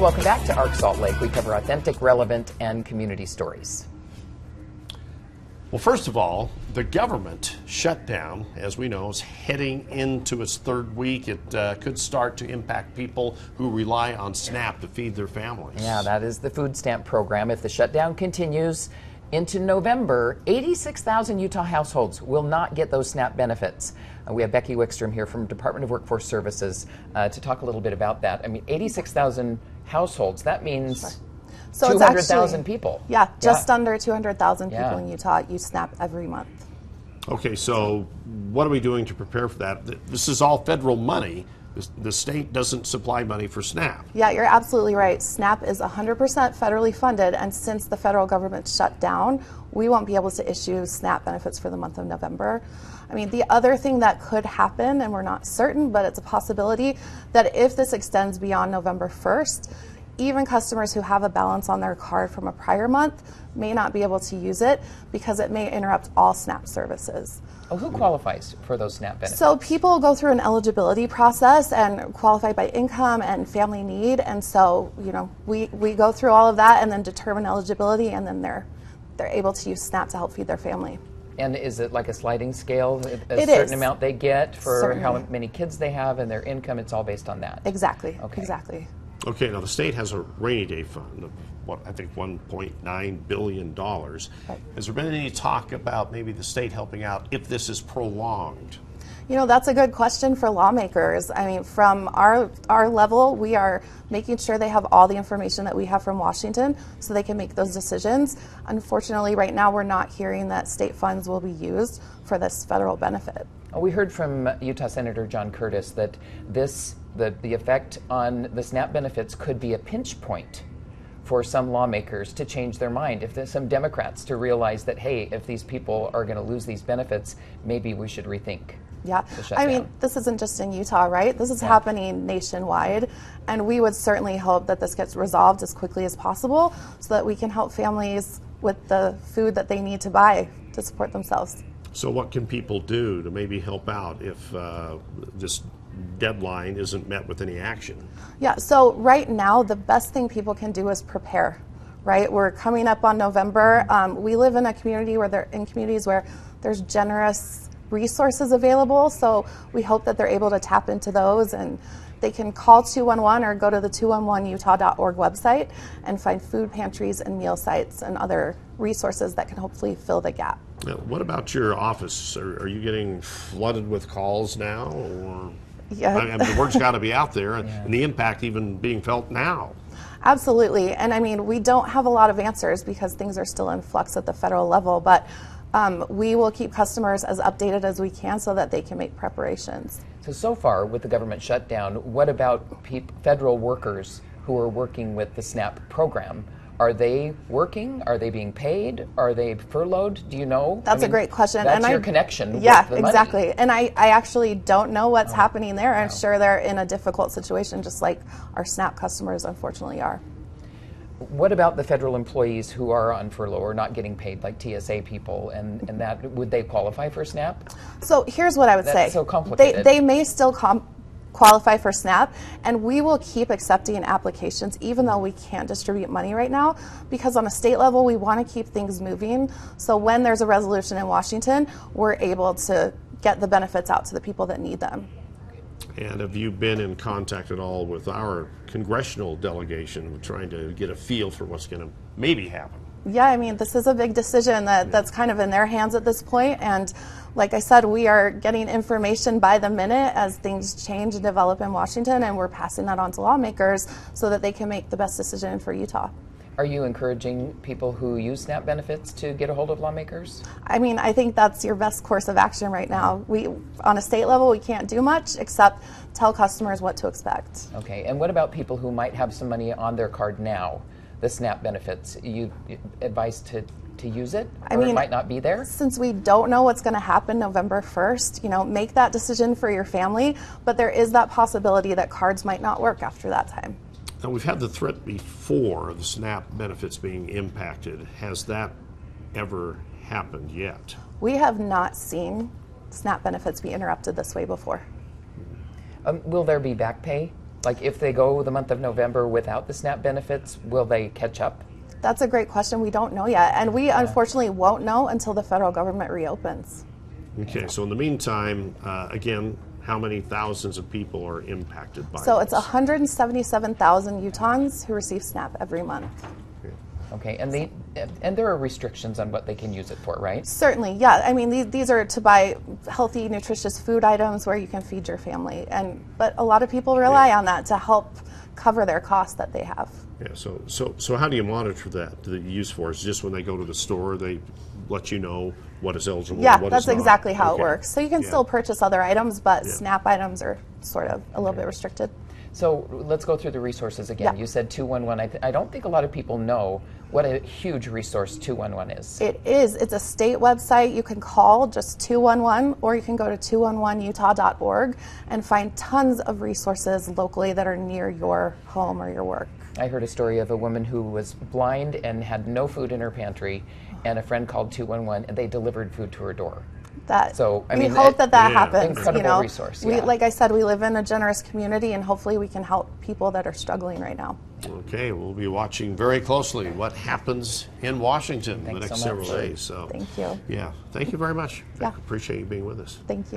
Welcome back to ARC Salt Lake. We cover authentic, relevant, and community stories. Well, first of all, the government shutdown, as we know, is heading into its third week. It could start to impact people who rely on SNAP to feed their families. Yeah, that is the food stamp program. If the shutdown continues into November, 86,000 Utah households will not get those SNAP benefits. We have Becky Wickstrom here from Department of Workforce Services to talk a little bit about that. I mean, 86,000 households, that means... Sure. So 200,000 people. Yeah, just under 200,000 people in Utah use SNAP every month. Okay, so what are we doing to prepare for that? This is all federal money. The state doesn't supply money for SNAP. Yeah, you're absolutely right. SNAP is 100% federally funded, and since the federal government shut down, we won't be able to issue SNAP benefits for the month of November. I mean, the other thing that could happen, and we're not certain, but it's a possibility, that if this extends beyond November 1st, even customers who have a balance on their card from a prior month may not be able to use it because it may interrupt all SNAP services. Oh, who qualifies for those SNAP benefits? So people go through an eligibility process and qualify by income and family need, and so we go through all of that and then determine eligibility, and then they're able to use SNAP to help feed their family. And is it like a sliding scale? It certain is. Amount they get for Certainly. How many kids they have and their income, it's all based on that? Exactly. Okay. Exactly. Okay, now the state has a rainy day fund of I think $1.9 billion. Right. Has there been any talk about maybe the state helping out if this is prolonged? That's a good question for lawmakers. I mean, from our level, we are making sure they have all the information that we have from Washington so they can make those decisions. Unfortunately, right now, we're not hearing that state funds will be used for this federal benefit. We heard from Utah Senator John Curtis that the effect on the SNAP benefits could be a pinch point for some lawmakers to change their mind. If there's some Democrats to realize that, hey, if these people are going to lose these benefits, maybe we should rethink. Yeah, I mean, this isn't just in Utah, right? This is happening nationwide, and we would certainly hope that this gets resolved as quickly as possible so that we can help families with the food that they need to buy to support themselves. So what can people do to maybe help out if this deadline isn't met with any action? Yeah, so right now, the best thing people can do is prepare, right? We're coming up on November. We live in communities where there's generous resources available, so we hope that they're able to tap into those, and they can call 211 or go to the 211utah.org website and find food pantries and meal sites and other resources that can hopefully fill the gap. Now, what about your office? Are you getting flooded with calls now? Or yeah. I mean, the word's got to be out there, and the impact even being felt now. Absolutely, and I mean, we don't have a lot of answers because things are still in flux at the federal level, but we will keep customers as updated as we can so that they can make preparations. So far with the government shutdown, what about federal workers who are working with the SNAP program? Are they working? Are they being paid? Are they furloughed? Do you know? That's a great question. That's your connection. Yeah, with the exactly. money. And I actually don't know what's happening there. I'm sure they're in a difficult situation, just like our SNAP customers unfortunately are. What about the federal employees who are on furlough or not getting paid, like TSA people, and that would they qualify for SNAP? So here's what I would say. That's so complicated. They may still qualify for SNAP, and we will keep accepting applications even though we can't distribute money right now, because on a state level we want to keep things moving, so when there's a resolution in Washington, we're able to get the benefits out to the people that need them. And have you been in contact at all with our congressional delegation trying to get a feel for what's going to maybe happen? Yeah, I mean, this is a big decision that's kind of in their hands at this point, and like I said, we are getting information by the minute as things change and develop in Washington, and we're passing that on to lawmakers so that they can make the best decision for Utah. Are you encouraging people who use SNAP benefits to get a hold of lawmakers? I mean, I think that's your best course of action right now. On a state level, we can't do much except tell customers what to expect. Okay, and what about people who might have some money on their card now, the SNAP benefits? You advise to use it, or it might not be there? Since we don't know what's going to happen November 1st, make that decision for your family, but there is that possibility that cards might not work after that time. Now, we've had the threat before, the SNAP benefits being impacted. Has that ever happened yet? We have not seen SNAP benefits be interrupted this way before. Will there be back pay Like if they go the month of November without the SNAP benefits, will they catch up? That's a great question. We don't know yet. And we unfortunately won't know until the federal government reopens. Okay, so in the meantime, again, how many thousands of people are impacted by So this? it's 177,000 Utahns who receive SNAP every month. Okay, and there are restrictions on what they can use it for, right? Certainly, yeah. I mean, these are to buy healthy, nutritious food items where you can feed your family. But a lot of people rely on that to help cover their costs that they have. Yeah, so how do you monitor that, the use for? Is it just when they go to the store, they let you know what is eligible Yeah, and what that's is not? exactly how Okay. it works. So you can still purchase other items, but SNAP items are sort of a little bit restricted. So let's go through the resources again. Yeah. You said 211. I don't think a lot of people know what a huge resource 211 is. It is. It's a state website. You can call just 211, or you can go to 211utah.org and find tons of resources locally that are near your home or your work. I heard a story of a woman who was blind and had no food in her pantry, and a friend called 211, and they delivered food to her door. We hope that happens. Incredible resource. We, like I said, we live in a generous community, and hopefully we can help people that are struggling right now. Okay, we'll be watching very closely what happens in Washington the Thanks next so much. several days. So, Thank you. yeah, thank you very much. Yeah. Appreciate you being with us. Thank you.